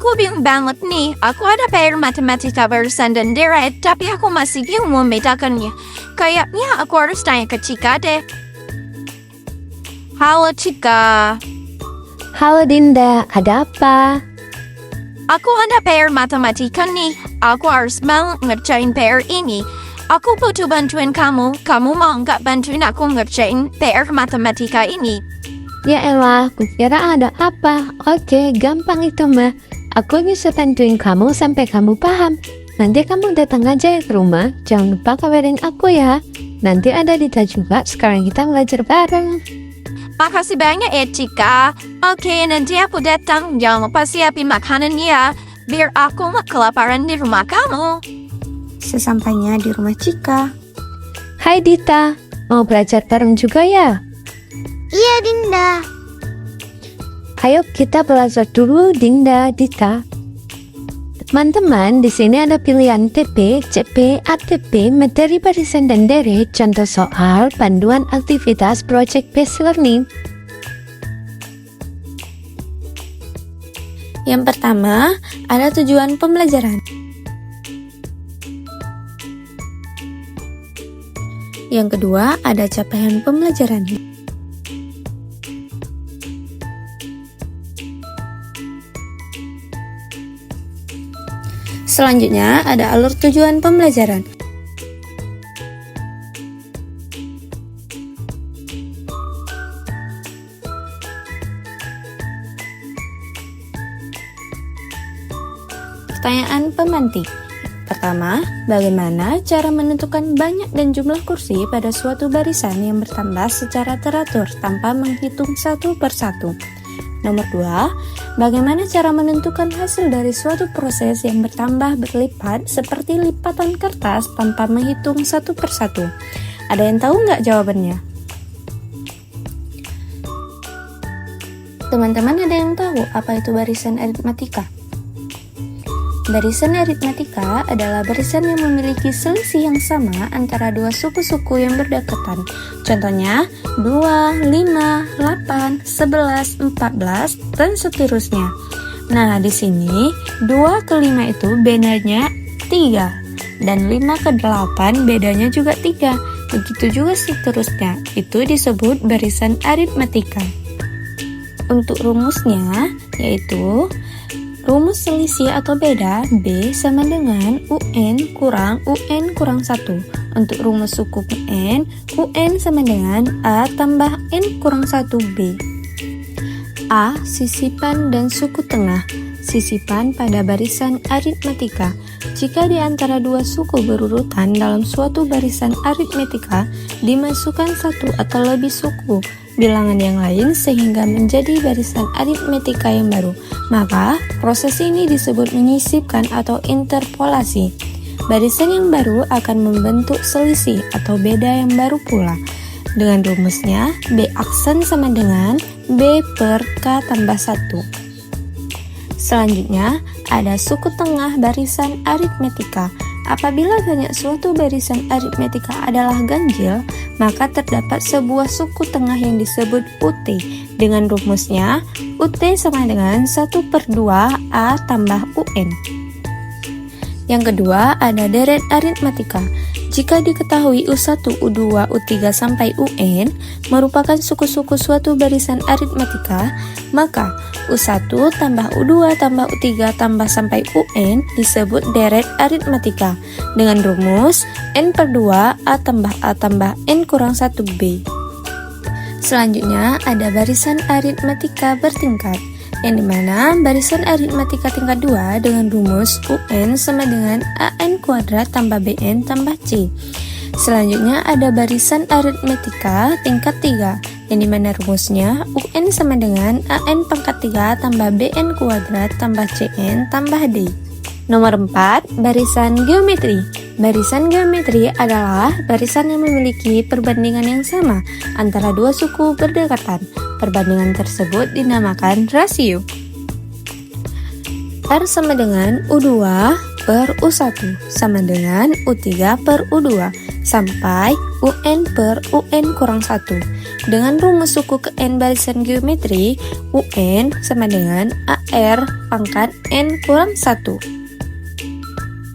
Aku bingung banget nih. Aku ada PR matematika barusan dan deret, tapi aku masih bingung membedakannya. Kayaknya aku harus tanya ke Cika deh. Halo Cika. Halo Dinda, ada apa? Aku ada PR matematika nih. Aku harus mau ngerjain PR ini. Aku butuh bantuan kamu. Kamu mau nggak bantuin aku ngerjain PR matematika ini? Ya elah, kukira ada apa. Oke, gampang itu mah. Aku bisa bantuin kamu sampai kamu paham. Nanti kamu datang aja ke rumah. Jangan lupa kabarin aku ya. Nanti ada Dita juga. Sekarang kita belajar bareng. Makasih banyak ya Cika. Oke, nanti aku datang. Jangan lupa siapin makanan ya. Biar aku nggak kelaparan di rumah kamu. Sesampainya di rumah Cika. Hai Dita, mau belajar bareng juga ya? Iya Dinda. Ayo kita belajar dulu Dinda, Dita. Teman-teman, di sini ada pilihan TP, CP, ATP, materi barisan dan deret, contoh soal, panduan aktivitas project based learning. Yang pertama, ada tujuan pembelajaran. Yang kedua, ada capaian pembelajaran. Selanjutnya, ada alur tujuan pembelajaran. Pertanyaan pemantik. Pertama, bagaimana cara menentukan banyak dan jumlah kursi pada suatu barisan yang bertambah secara teratur tanpa menghitung satu persatu? Nomor 2, bagaimana cara menentukan hasil dari suatu proses yang bertambah berlipat seperti lipatan kertas tanpa menghitung satu persatu? Ada yang tahu nggak jawabannya? Teman-teman ada yang tahu apa itu barisan aritmatika? Barisan aritmatika adalah barisan yang memiliki selisih yang sama antara dua suku-suku yang berdekatan. Contohnya 2, 5, 8, 11, 14, dan seterusnya. Nah, di sini 2 ke 5 itu bedanya 3 dan 5 ke 8 bedanya juga 3. Begitu juga seterusnya. Itu disebut barisan aritmatika. Untuk rumusnya yaitu rumus selisih atau beda B sama dengan UN kurang 1. Untuk rumus suku UN sama dengan A tambah N kurang 1B. A. Sisipan dan suku tengah. Sisipan pada barisan aritmatika. Jika di antara dua suku berurutan dalam suatu barisan aritmatika dimasukkan satu atau lebih suku bilangan yang lain sehingga menjadi barisan aritmatika yang baru, maka proses ini disebut menyisipkan atau interpolasi. Barisan yang baru akan membentuk selisih atau beda yang baru pula. Dengan rumusnya, B aksen sama dengan B per K tambah 1. Selanjutnya, ada suku tengah barisan aritmatika. Apabila banyak suatu barisan aritmatika adalah ganjil, maka terdapat sebuah suku tengah yang disebut UT. Dengan rumusnya, UT sama dengan 1/2 A tambah UN. Yang kedua, ada deret aritmatika. Jika diketahui U1, U2, U3 sampai UN merupakan suku-suku suatu barisan aritmatika, maka U1 tambah U2 tambah U3 tambah sampai UN disebut deret aritmatika dengan rumus N/2 A tambah N kurang 1B. Selanjutnya ada barisan aritmatika bertingkat, yang dimana barisan aritmatika tingkat 2 dengan rumus UN sama dengan AN kuadrat tambah BN tambah C. Selanjutnya ada barisan aritmatika tingkat 3, yang dimana rumusnya UN sama dengan AN pangkat 3 tambah BN kuadrat tambah CN tambah D. Nomor 4, barisan geometri. Barisan geometri adalah barisan yang memiliki perbandingan yang sama antara dua suku berdekatan. Perbandingan tersebut dinamakan rasio. R sama dengan U2 per U1 sama dengan U3 per U2 sampai UN per UN kurang 1. Dengan rumus suku ke n barisan geometri, UN sama dengan AR pangkat n kurang 1.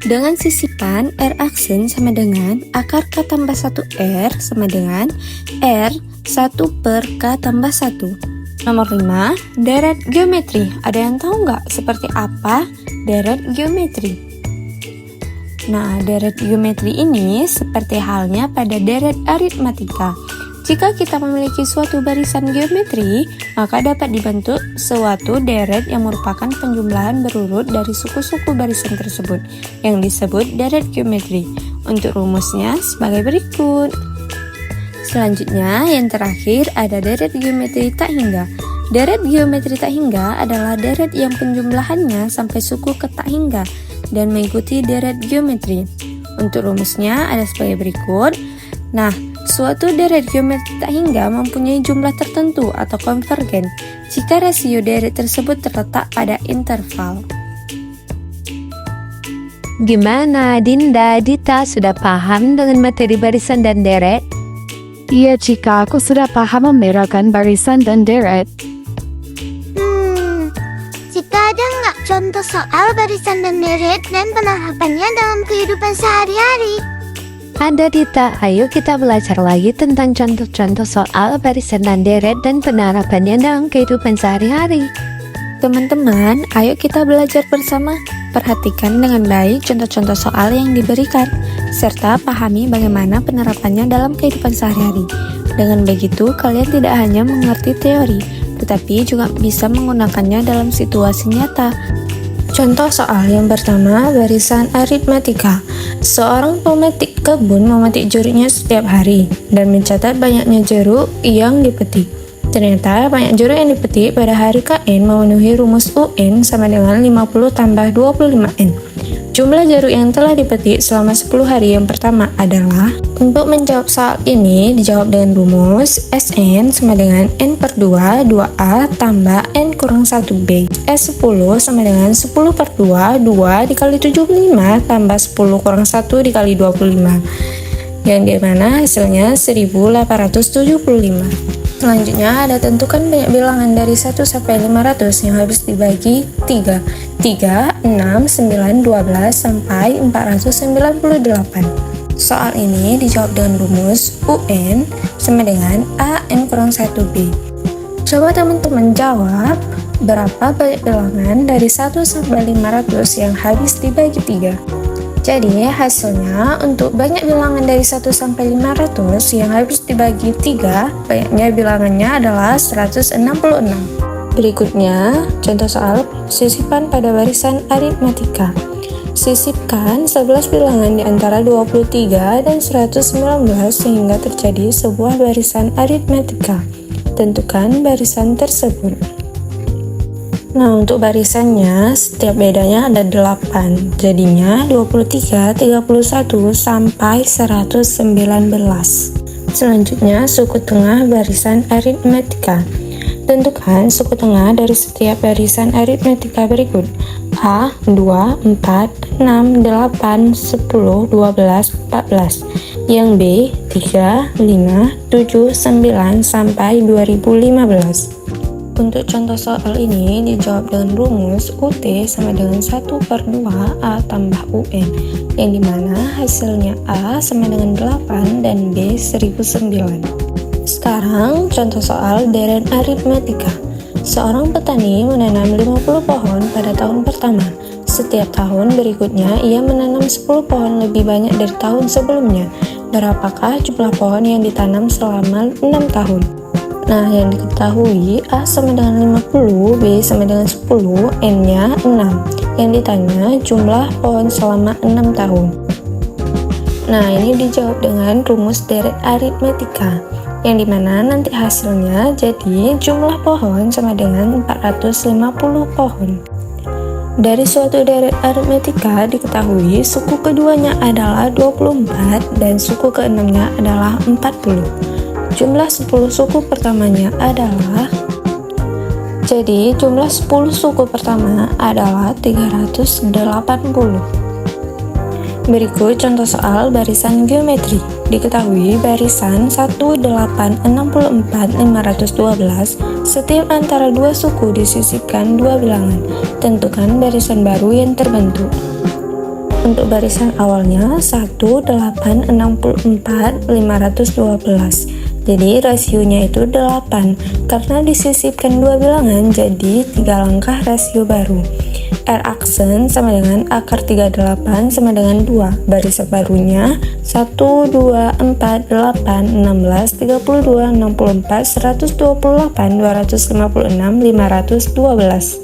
Dengan sisipan R aksen sama dengan akar K tambah 1R sama dengan R 1 per K tambah 1. Nomor 5, deret geometri. Ada yang tahu nggak seperti apa deret geometri? Nah, deret geometri ini seperti halnya pada deret aritmatika. Jika kita memiliki suatu barisan geometri, maka dapat dibentuk suatu deret yang merupakan penjumlahan berurut dari suku-suku barisan tersebut, yang disebut deret geometri. Untuk rumusnya sebagai berikut. Selanjutnya, yang terakhir ada deret geometri tak hingga. Deret geometri tak hingga adalah deret yang penjumlahannya sampai suku ke tak hingga dan mengikuti deret geometri. Untuk rumusnya ada sebagai berikut. Nah, suatu deret geometri tak hingga mempunyai jumlah tertentu atau konvergen jika rasio deret tersebut terletak pada interval. Gimana Dinda, Dita sudah paham dengan materi barisan dan deret? Iya Cika, aku sudah paham membedakan barisan dan deret. Jika ada nggak contoh soal barisan dan deret dan penerapannya dalam kehidupan sehari-hari? Ada Dita, ayo kita belajar lagi tentang contoh-contoh soal barisan dan deret dan penerapannya dalam kehidupan sehari-hari. Teman-teman, ayo kita belajar bersama. Perhatikan dengan baik contoh-contoh soal yang diberikan, serta pahami bagaimana penerapannya dalam kehidupan sehari-hari. Dengan begitu, kalian tidak hanya mengerti teori, tetapi juga bisa menggunakannya dalam situasi nyata. Contoh soal yang pertama, barisan aritmatika. Seorang pemetik kebun memetik jeruknya setiap hari dan mencatat banyaknya jeruk yang dipetik. Ternyata banyak jeruk yang dipetik pada hari KN memenuhi rumus UN sama dengan 50 tambah 25N. Jumlah jeruk yang telah dipetik selama 10 hari yang pertama adalah. Untuk menjawab soal ini dijawab dengan rumus SN sama dengan N per 2, 2A tambah N kurang 1B. S10 sama dengan 10 per 2, 2 dikali 75 tambah 10 kurang 1 dikali 25. Yang dimana hasilnya 1875. Selanjutnya ada tentukan banyak bilangan dari 1 sampai 500 yang habis dibagi 3. 3, 6, 9, 12 sampai 498. Soal ini dijawab dengan rumus UN sama dengan AN kurang 1B. Coba teman-teman jawab berapa banyak bilangan dari 1 sampai 500 yang habis dibagi 3. Jadi hasilnya untuk banyak bilangan dari 1 sampai 500 yang habis dibagi 3, banyaknya bilangannya adalah 166. Berikutnya, contoh soal sisipan pada barisan aritmatika. Sisipkan 11 bilangan di antara 23 dan 119 sehingga terjadi sebuah barisan aritmatika. Tentukan barisan tersebut. Nah, untuk barisannya, setiap bedanya ada 8. Jadinya 23, 31, sampai 119. Selanjutnya, suku tengah barisan aritmatika. Tentukan suku tengah dari setiap barisan aritmatika berikut. A, 2, 4, 6, 8, 10, 12, 14. Yang B, 3, 5, 7, 9, sampai 2015. Untuk contoh soal ini dijawab dengan rumus UT sama dengan 1 per 2 A tambah UN, yang dimana hasilnya A sama dengan 8 dan B 1009. Sekarang contoh soal deret aritmatika. Seorang petani menanam 50 pohon pada tahun pertama. Setiap tahun berikutnya ia menanam 10 pohon lebih banyak dari tahun sebelumnya. Berapakah jumlah pohon yang ditanam selama 6 tahun? Nah, yang diketahui A sama dengan 50, B sama dengan 10, N-nya 6. Yang ditanya jumlah pohon selama 6 tahun. Nah, ini dijawab dengan rumus deret aritmatika, yang dimana nanti hasilnya jadi jumlah pohon sama dengan 450 pohon. Dari suatu deret aritmatika diketahui suku keduanya adalah 24 dan suku keenamnya adalah 40. Jumlah 10 suku pertamanya adalah, jadi jumlah 10 suku pertama adalah 380. Berikut contoh soal barisan geometri. Diketahui barisan 1864-512 setiap antara dua suku disisipkan dua bilangan. Tentukan barisan baru yang terbentuk. Untuk barisan awalnya 1864-512. Jadi rasionya itu 8. Karena disisipkan dua bilangan, jadi 3 langkah rasio baru. R aksen sama dengan akar 38 sama dengan 2. Barisan barunya 1, 2, 4, 8, 16, 32, 64, 128, 256, 512.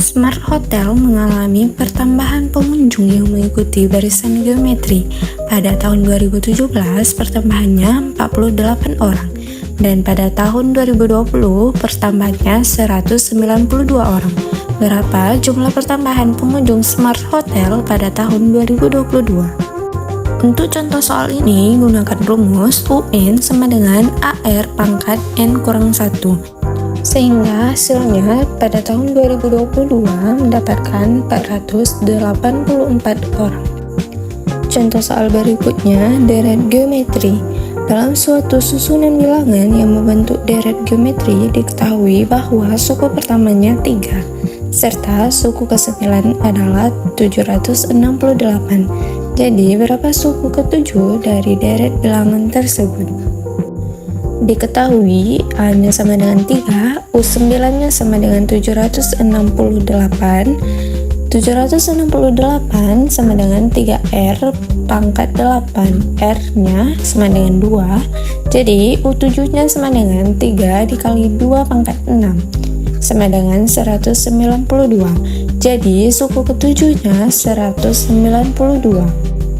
Smart Hotel mengalami pertambahan pengunjung yang mengikuti barisan geometri. Pada tahun 2017, pertambahannya 48 orang. Dan pada tahun 2020, pertambahannya 192 orang. Berapa jumlah pertambahan pengunjung Smart Hotel pada tahun 2022? Untuk contoh soal ini, gunakan rumus UN sama dengan AR pangkat N kurang 1. Sehingga hasilnya pada tahun 2022 mendapatkan 484 orang. Contoh soal berikutnya, deret geometri. Dalam suatu susunan bilangan yang membentuk deret geometri, diketahui bahwa suku pertamanya 3, serta suku ke-9 adalah 768. Jadi, berapa suku ke-7 dari deret bilangan tersebut? Diketahui A-nya sama dengan 3, U9-nya sama dengan 768, 768 sama dengan 3R pangkat 8, R-nya sama dengan 2, jadi U7-nya sama dengan 3 dikali 2 pangkat 6, sama dengan 192, jadi suku ke-7-nya 192.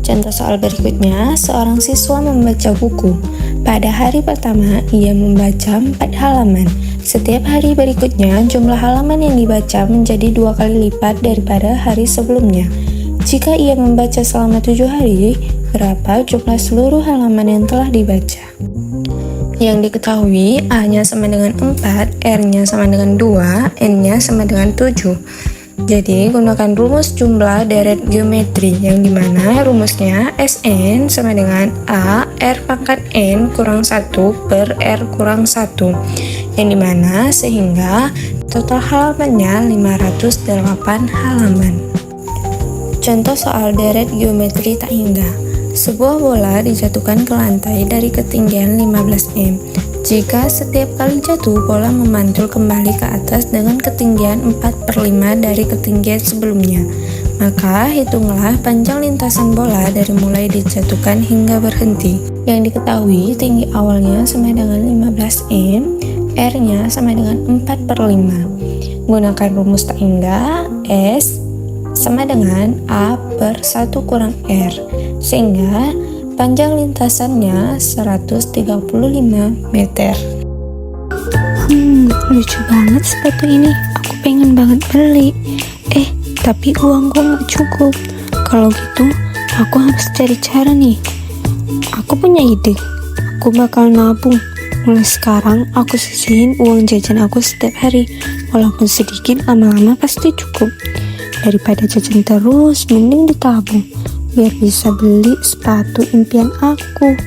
Contoh soal berikutnya, seorang siswa membaca buku. Pada hari pertama, ia membaca 4 halaman. Setiap hari berikutnya, jumlah halaman yang dibaca menjadi 2 kali lipat daripada hari sebelumnya. Jika ia membaca selama 7 hari, berapa jumlah seluruh halaman yang telah dibaca? Yang diketahui, A-nya sama dengan 4, R-nya sama dengan 2, N-nya sama dengan 7. Jadi, gunakan rumus jumlah deret geometri, yang dimana rumusnya Sn sama dengan A R pangkat N kurang 1 per R kurang 1, yang dimana sehingga total halamannya 508 halaman. Contoh soal deret geometri tak hingga. Sebuah bola dijatuhkan ke lantai dari ketinggian 15 m. Jika setiap kali jatuh, bola memantul kembali ke atas dengan ketinggian 4/5 dari ketinggian sebelumnya, maka hitunglah panjang lintasan bola dari mulai dijatuhkan hingga berhenti. Yang diketahui tinggi awalnya sama dengan 15 m, R-nya sama dengan 4/5. Gunakan rumus tak hingga, S sama dengan A per 1 kurang R, sehingga panjang lintasannya 135 meter. Lucu banget sepatu ini. Aku pengen banget beli. Tapi uangku nggak cukup. Kalau gitu, aku harus cari cara nih. Aku punya ide. Aku bakal nabung. Mulai sekarang, aku sisihin uang jajan aku setiap hari. Walaupun sedikit, lama-lama pasti cukup. Daripada jajan terus, mending ditabung. Biar bisa beli sepatu impian aku.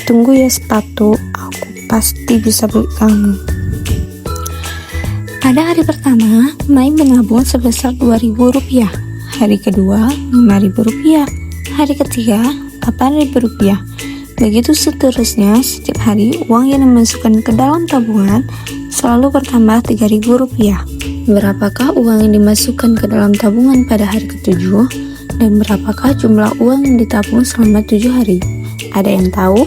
Tunggu ya sepatu, aku pasti bisa beli kamu. Pada hari pertama, Mai menabung sebesar Rp2.000. Hari kedua, Rp5.000. Hari ketiga, Rp8.000. Begitu seterusnya, setiap hari uang yang dimasukkan ke dalam tabungan selalu bertambah Rp3.000. Berapakah uang yang dimasukkan ke dalam tabungan pada hari ke-7? Dan berapakah jumlah uang yang ditabung selama 7 hari? Ada yang tahu?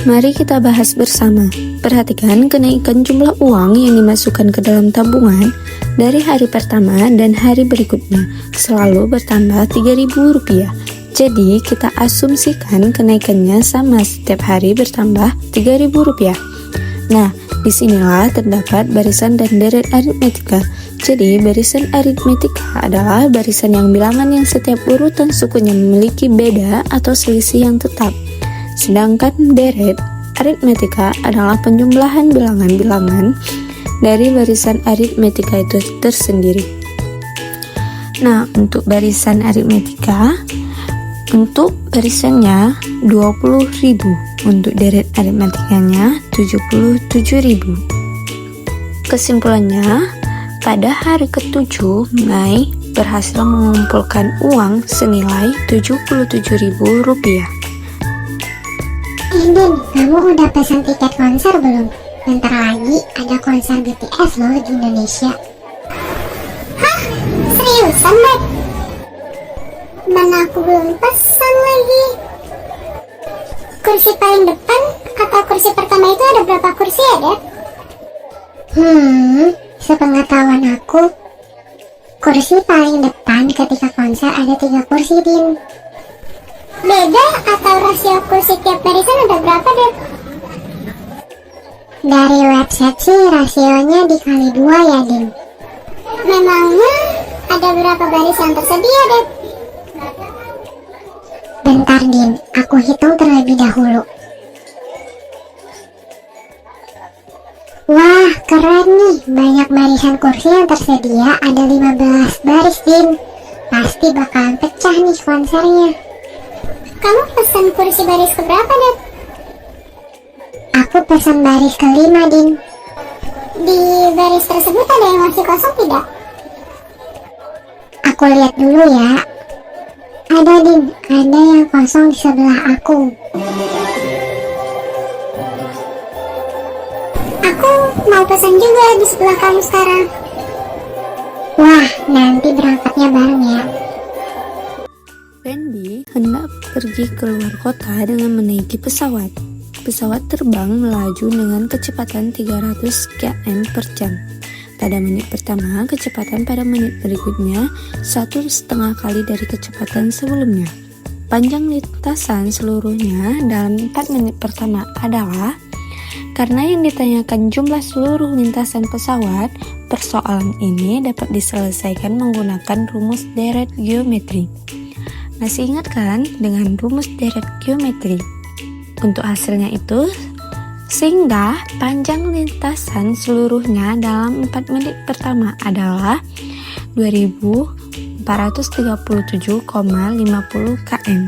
Mari kita bahas bersama. Perhatikan kenaikan jumlah uang yang dimasukkan ke dalam tabungan dari hari pertama dan hari berikutnya selalu bertambah Rp3.000. Jadi kita asumsikan kenaikannya sama setiap hari bertambah Rp3.000. Nah, disinilah terdapat barisan dan deret aritmetika. Jadi, barisan aritmetika adalah barisan yang bilangan yang setiap urutan sukunya memiliki beda atau selisih yang tetap. Sedangkan deret aritmetika adalah penjumlahan bilangan-bilangan dari barisan aritmetika itu tersendiri. Nah, untuk barisan aritmetika, Untuk barisannya 20.000, untuk deret aritmatikanya 77.000. Kesimpulannya, pada hari ke-7 Mai berhasil mengumpulkan uang senilai Rp77.000. Din, kamu udah pesan tiket konser belum? Bentar lagi ada konser BTS loh di Indonesia. Hah? Seriusan, Dad? Mana aku belum pesan lagi. Kursi paling depan atau kursi pertama itu ada berapa kursi ya, Dad? Sepengetahuan aku, kursi paling depan ketika konser ada 3 kursi, Din. Beda atau rasio kursi tiap barisan ada berapa, Dad? Dari website sih rasionya dikali 2 ya, Din. Memangnya ada berapa baris yang tersedia, Dad? Bentar, Din, aku hitung terlebih dahulu. Wah, keren nih, banyak barisan kursi yang tersedia, ada 15 baris, Din. Pasti bakalan pecah nih konsernya. Kamu pesan kursi baris keberapa, Dad? Aku pesan baris ke-5, Din. Di baris tersebut ada yang masih kosong tidak? Aku lihat dulu ya. Ada, Din, ada yang kosong di sebelah aku. Aku mau pesan juga di sebelah kamu sekarang. Wah, nanti berangkatnya bareng ya. Randy hendak pergi keluar kota dengan menaiki pesawat. Pesawat terbang melaju dengan kecepatan 300 km per jam. Pada menit pertama, kecepatan pada menit berikutnya 1,5 kali dari kecepatan sebelumnya. Panjang lintasan seluruhnya dalam 4 menit pertama adalah, karena yang ditanyakan jumlah seluruh lintasan pesawat, persoalan ini dapat diselesaikan menggunakan rumus deret geometri. Masih ingat kan dengan rumus deret geometri? Untuk hasilnya itu, sehingga panjang lintasan seluruhnya dalam 4 menit pertama adalah 2437,50 km.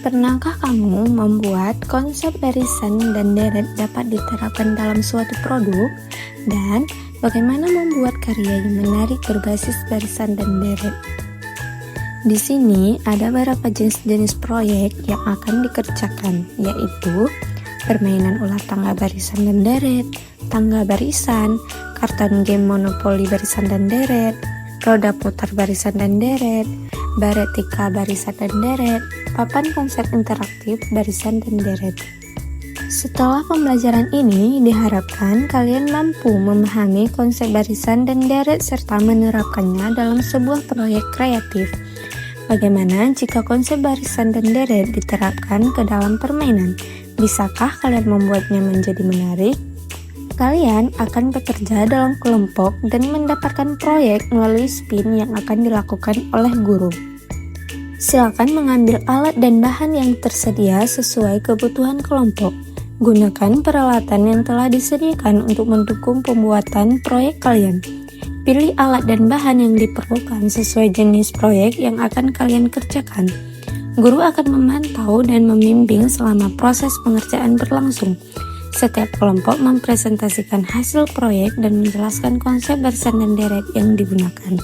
Pernahkah kamu membuat konsep barisan dan deret dapat diterapkan dalam suatu produk? Dan bagaimana membuat karya yang menarik berbasis barisan dan deret? Di sini ada beberapa jenis-jenis proyek yang akan dikerjakan, yaitu permainan ulah tangga barisan dan deret, tangga barisan, karton game monopoli barisan dan deret, roda putar barisan dan deret, baretika barisan dan deret, papan konsep interaktif barisan dan deret. Setelah pembelajaran ini, diharapkan kalian mampu memahami konsep barisan dan deret serta menerapkannya dalam sebuah proyek kreatif. Bagaimana jika konsep barisan dan deret diterapkan ke dalam permainan? Bisakah kalian membuatnya menjadi menarik? Kalian akan bekerja dalam kelompok dan mendapatkan proyek melalui spin yang akan dilakukan oleh guru. Silakan mengambil alat dan bahan yang tersedia sesuai kebutuhan kelompok. Gunakan peralatan yang telah disediakan untuk mendukung pembuatan proyek kalian. Pilih alat dan bahan yang diperlukan sesuai jenis proyek yang akan kalian kerjakan. Guru akan memantau dan membimbing selama proses pengerjaan berlangsung. Setiap kelompok mempresentasikan hasil proyek dan menjelaskan konsep barisan dan deret yang digunakan.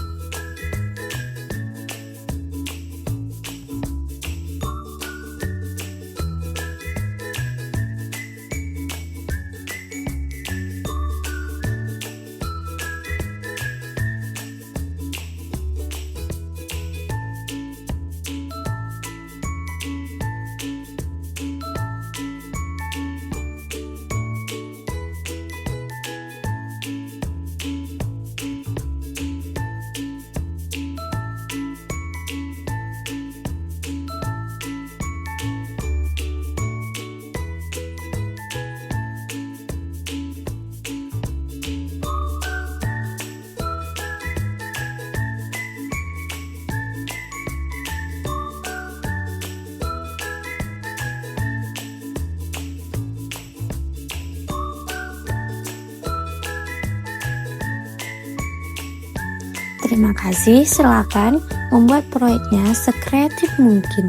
Terima kasih, silakan membuat proyeknya sekreatif mungkin.